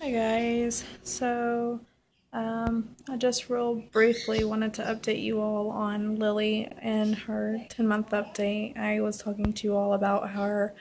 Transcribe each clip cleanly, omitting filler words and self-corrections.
Hi guys, I just real briefly wanted to update you all on Lily and her 10-month update. I was talking to you all about her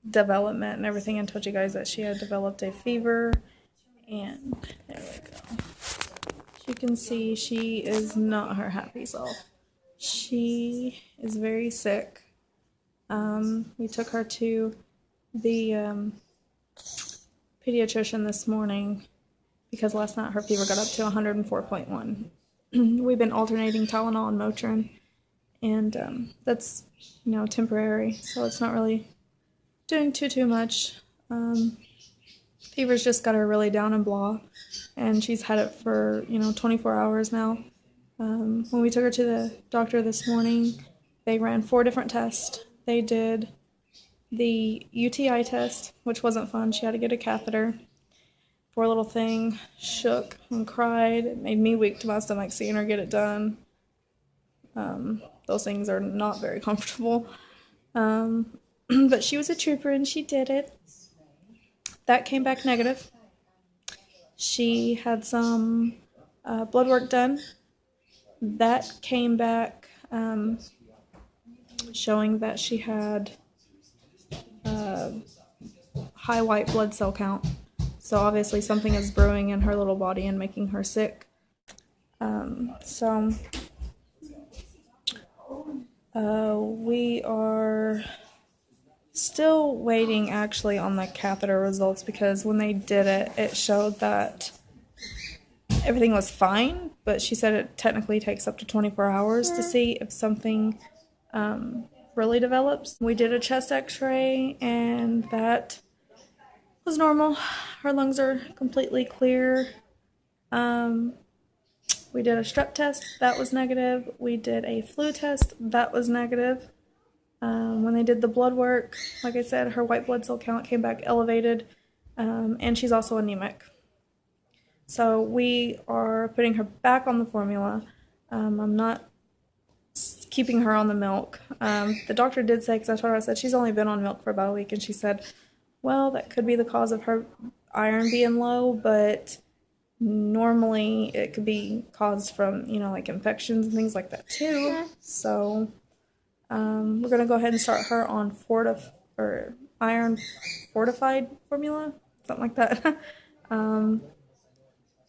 development and everything and told you guys that she had developed a fever, and there we go. You can see she is not her happy self. She is very sick. We took her to the pediatrician this morning because last night her fever got up to 104.1. We've been alternating Tylenol and Motrin, and that's temporary, so it's not really doing too much. Fever's just got her really down and blah, and she's had it for 24 hours now. When we took her to the doctor this morning, they ran 4 different tests. They did the UTI test, which wasn't fun. She had to get a catheter. Poor little thing shook and cried. It made me weak to my stomach seeing her get it done. Those things are not very comfortable. But she was a trooper and she did it. That came back negative. She had some blood work done. That came back showing that she had high white blood cell count. So obviously something is brewing in her little body and making her sick. We are still waiting actually on the catheter results because when they did it, it showed that everything was fine, but she said it technically takes up to 24 hours to see if something really develops. We did a chest x-ray and that was normal. Her lungs are completely clear. We did a strep test, that was negative. We did a flu test, that was negative. When they did the blood work, like I said, her white blood cell count came back elevated, and she's also anemic. So we are putting her back on the formula. I'm not keeping her on the milk. The doctor did say, because I told her, I said, she's only been on milk for about a week, and she said, well, that could be the cause of her iron being low, but normally it could be caused from, like infections and things like that too. So we're going to go ahead and start her on iron fortified formula, something like that,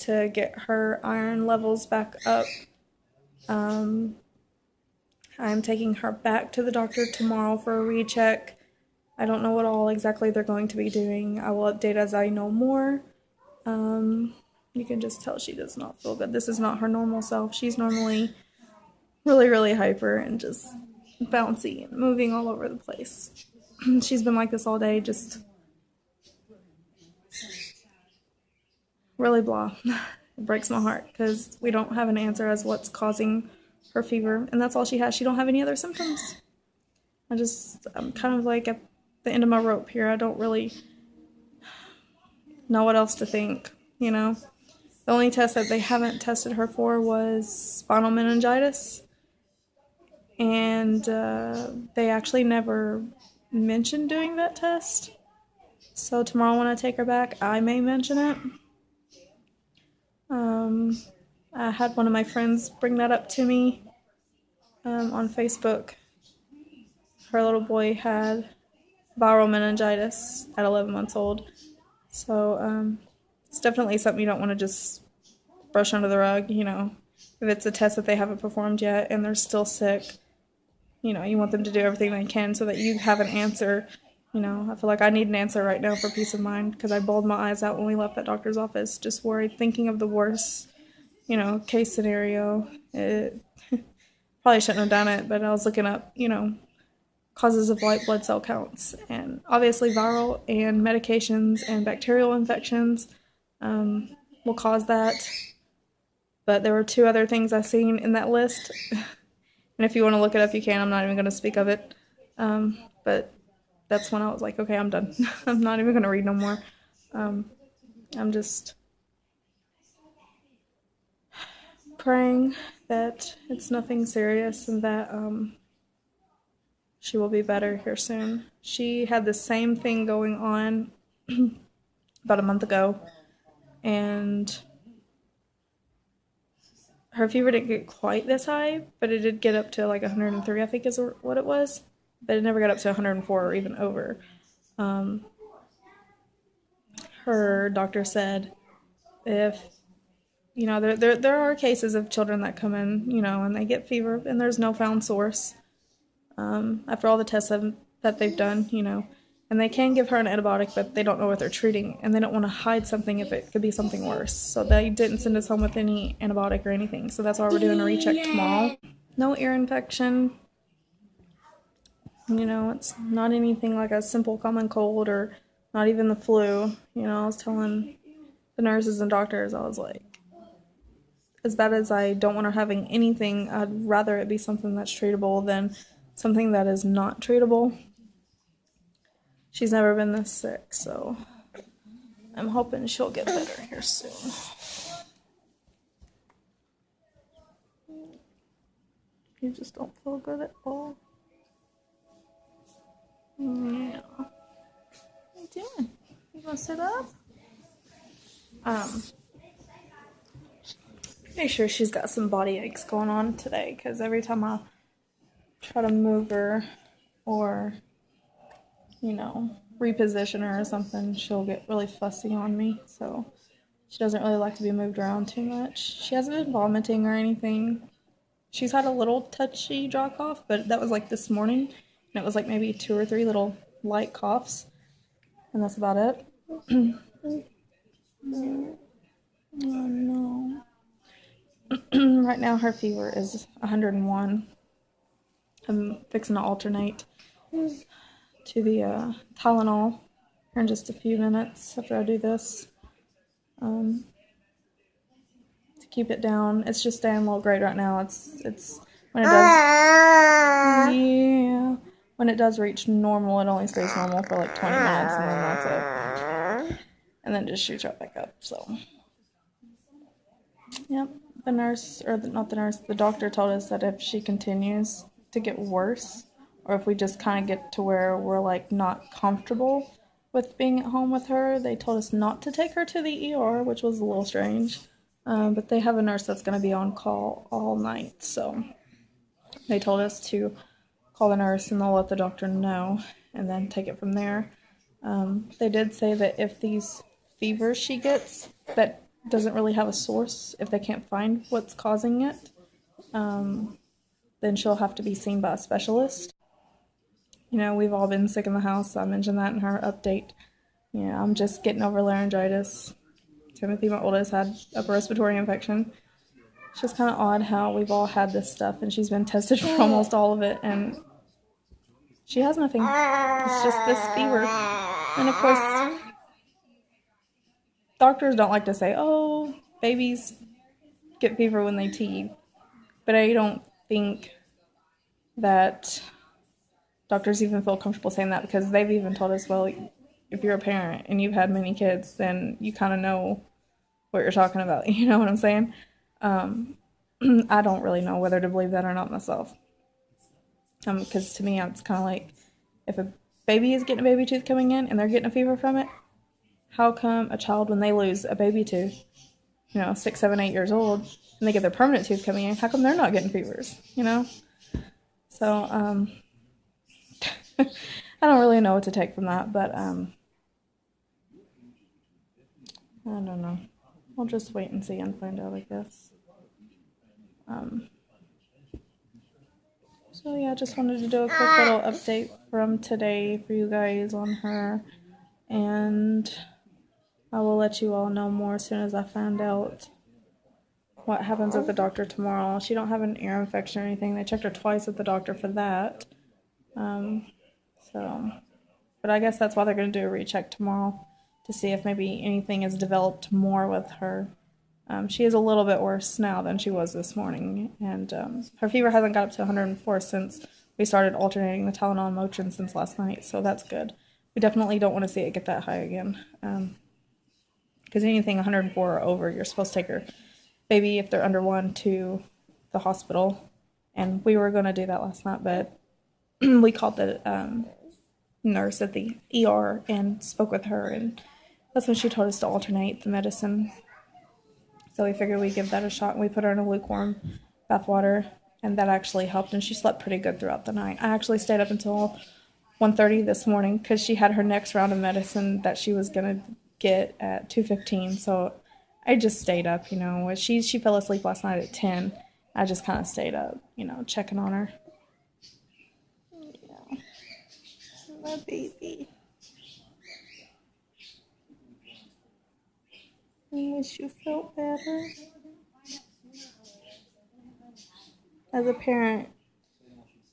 to get her iron levels back up. I'm taking her back to the doctor tomorrow for a recheck. I don't know what all exactly they're going to be doing. I will update as I know more. You can just tell she does not feel good. This is not her normal self. She's normally really hyper and just bouncy and moving all over the place. She's been like this all day, just really blah. It breaks my heart because we don't have an answer as what's causing her fever, and that's all she has. She don't have any other symptoms. I'm kind of like at the end of my rope here. I don't really know what else to think, The only test that they haven't tested her for was spinal meningitis, and they actually never mentioned doing that test. So tomorrow when I take her back, I may mention it. I had one of my friends bring that up to me on Facebook. Her little boy had viral meningitis at 11 months old. So it's definitely something you don't want to just brush under the rug, If it's a test that they haven't performed yet and they're still sick, you want them to do everything they can so that you have an answer. I feel like I need an answer right now for peace of mind because I bawled my eyes out when we left that doctor's office, just worried, thinking of the worst, case scenario. Probably shouldn't have done it, but I was looking up, causes of white blood cell counts, and obviously viral and medications and bacterial infections will cause that. But there were 2 other things I seen in that list, and if you want to look it up, you can. I'm not even going to speak of it. But that's when I was like, okay, I'm done. I'm not even going to read no more. I'm just praying that it's nothing serious and that she will be better here soon. She had the same thing going on about a month ago, and her fever didn't get quite this high, but it did get up to like 103, I think is what it was, but it never got up to 104 or even over. Her doctor said if, you know, there are cases of children that come in, you know, and they get fever and there's no found source after all the tests that they've done, you know, and they can give her an antibiotic, but they don't know what they're treating, and they don't want to hide something if it could be something worse. So they didn't send us home with any antibiotic or anything. So that's why we're doing a recheck tomorrow. No ear infection. You know, it's not anything like a simple common cold or not even the flu. You know, I was telling the nurses and doctors, I was like, as bad as I don't want her having anything, I'd rather it be something that's treatable than something that is not treatable. She's never been this sick, so I'm hoping she'll get better here soon. You just don't feel good at all. Yeah. What are you doing? You gonna sit up? Make sure she's got some body aches going on today, because every time I try to move her or, you know, reposition her or something, she'll get really fussy on me. So she doesn't really like to be moved around too much. She hasn't been vomiting or anything. She's had a little touchy dry cough, but that was like this morning, and it was like maybe 2 or 3 little light coughs, and that's about it. Oh no. Right now her fever is 101. I'm fixing to alternate to the Tylenol here in just a few minutes after I do this, to keep it down. It's just staying low grade right now. It's when it does, yeah, when it does reach normal, it only stays normal for like 20 minutes, and then that's it, and then just shoots right back up. So yep, the nurse, or not the nurse, the doctor told us that if she continues to get worse, or if we just kind of get to where we're like not comfortable with being at home with her, they told us not to take her to the ER, which was a little strange. But they have a nurse that's going to be on call all night, so they told us to call the nurse and they'll let the doctor know and then take it from there. They did say that if these fevers she gets that doesn't really have a source, if they can't find what's causing it, then she'll have to be seen by a specialist. You know, we've all been sick in the house. I mentioned that in her update. Yeah, I'm just getting over laryngitis. Timothy, my oldest, had upper respiratory infection. It's just kind of odd how we've all had this stuff, and she's been tested for almost all of it, and she has nothing. It's just this fever. And of course, doctors don't like to say, oh, babies get fever when they teeth. But I don't think that doctors even feel comfortable saying that, because they've even told us, well, if you're a parent and you've had many kids, then you kind of know what you're talking about. You know what I'm saying? I don't really know whether to believe that or not myself. Because to me, it's kind of like, if a baby is getting a baby tooth coming in and they're getting a fever from it, how come a child, when they lose a baby tooth, you know, 6, 7, 8 years old, and they get their permanent tooth coming in, how come they're not getting fevers, you know? So, I don't really know what to take from that, but, I don't know. I'll just wait and see and find out, I guess. So yeah, just wanted to do a quick little update from today for you guys on her, and I will let you all know more as soon as I find out what happens with the doctor tomorrow. She don't have an ear infection or anything. They checked her twice at the doctor for that. But I guess that's why they're going to do a recheck tomorrow, to see if maybe anything has developed more with her. She is a little bit worse now than she was this morning, and her fever hasn't got up to 104 since we started alternating the Tylenol and Motrin since last night, so that's good. We definitely don't want to see it get that high again, because anything 104 or over, you're supposed to take her baby, if they're under 1, to the hospital, and we were going to do that last night, but we called the nurse at the ER and spoke with her, and That's when she told us to alternate the medicine. So we figured we'd give that a shot, and we put her in a lukewarm bath water, and that actually helped, and she slept pretty good throughout the night. I actually stayed up until 1:30 this morning because she had her next round of medicine that she was going to get at 2:15, so I just stayed up, you know. She fell asleep last night at 10. I just kind of stayed up, you know, checking on her. Yeah. My baby. I wish you felt better. As a parent,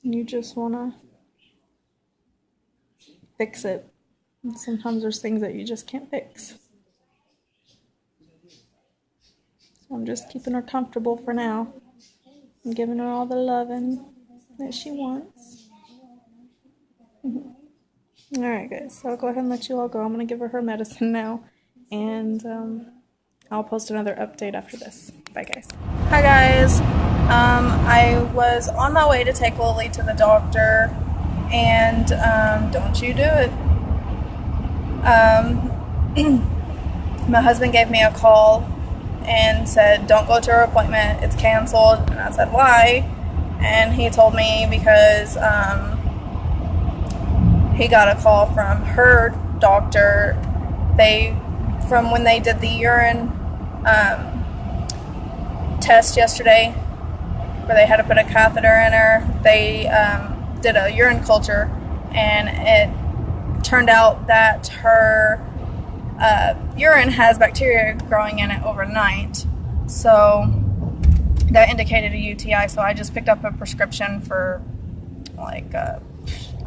you just want to fix it. And sometimes there's things that you just can't fix. So I'm just keeping her comfortable for now. I'm giving her all the loving that she wants. Alright guys, so I'll go ahead and let you all go. I'm going to give her her medicine now. And I'll post another update after this. Bye guys. Hi guys. I was on my way to take Lily to the doctor. And don't you do it. My husband gave me a call and said, don't go to her appointment, it's canceled. And I said, why? And he told me because he got a call from her doctor. From when they did the urine test yesterday, where they had to put a catheter in her, they did a urine culture, and it turned out that her urine has bacteria growing in it overnight, so that indicated a UTI. So I just picked up a prescription for, like, I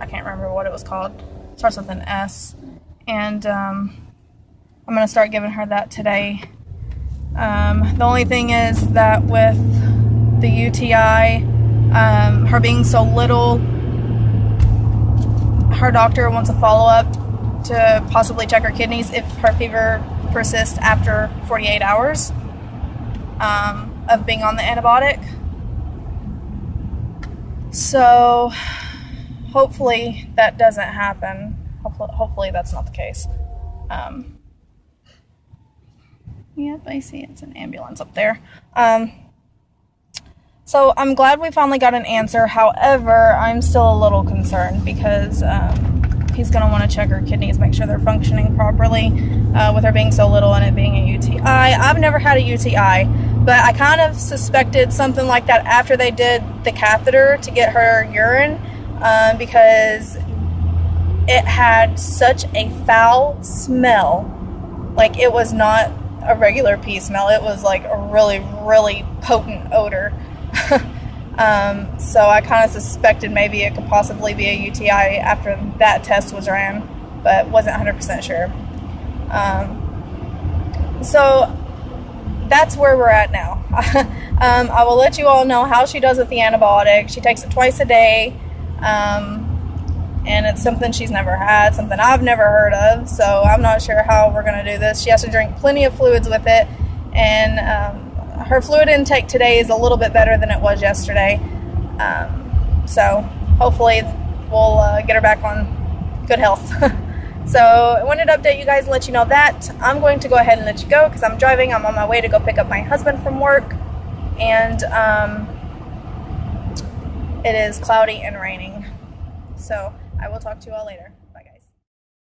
can't remember what it was called. It starts with an S, and I'm going to start giving her that today. The only thing is that with the UTI, her being so little, her doctor wants a follow-up to possibly check her kidneys if her fever persists after 48 hours of being on the antibiotic. So hopefully that doesn't happen. Hopefully that's not the case. Yep, I see it's an ambulance up there. So I'm glad we finally got an answer. However, I'm still a little concerned because he's going to want to check her kidneys, make sure they're functioning properly with her being so little and it being a UTI. I've never had a UTI, but I kind of suspected something like that after they did the catheter to get her urine because it had such a foul smell. Like, it was not a regular pee smell. It was like a really, really potent odor. So I kind of suspected maybe it could possibly be a UTI after that test was ran, but wasn't 100% sure. So that's where we're at now. I will let you all know how she does with the antibiotic. She takes it twice a day, and it's something she's never had, something I've never heard of, so I'm not sure how we're going to do this. She has to drink plenty of fluids with it, and her fluid intake today is a little bit better than it was yesterday. So hopefully we'll get her back on good health. So I wanted to update you guys and let you know that. I'm going to go ahead and let you go because I'm driving. I'm on my way to go pick up my husband from work. And it is cloudy and raining. So I will talk to you all later.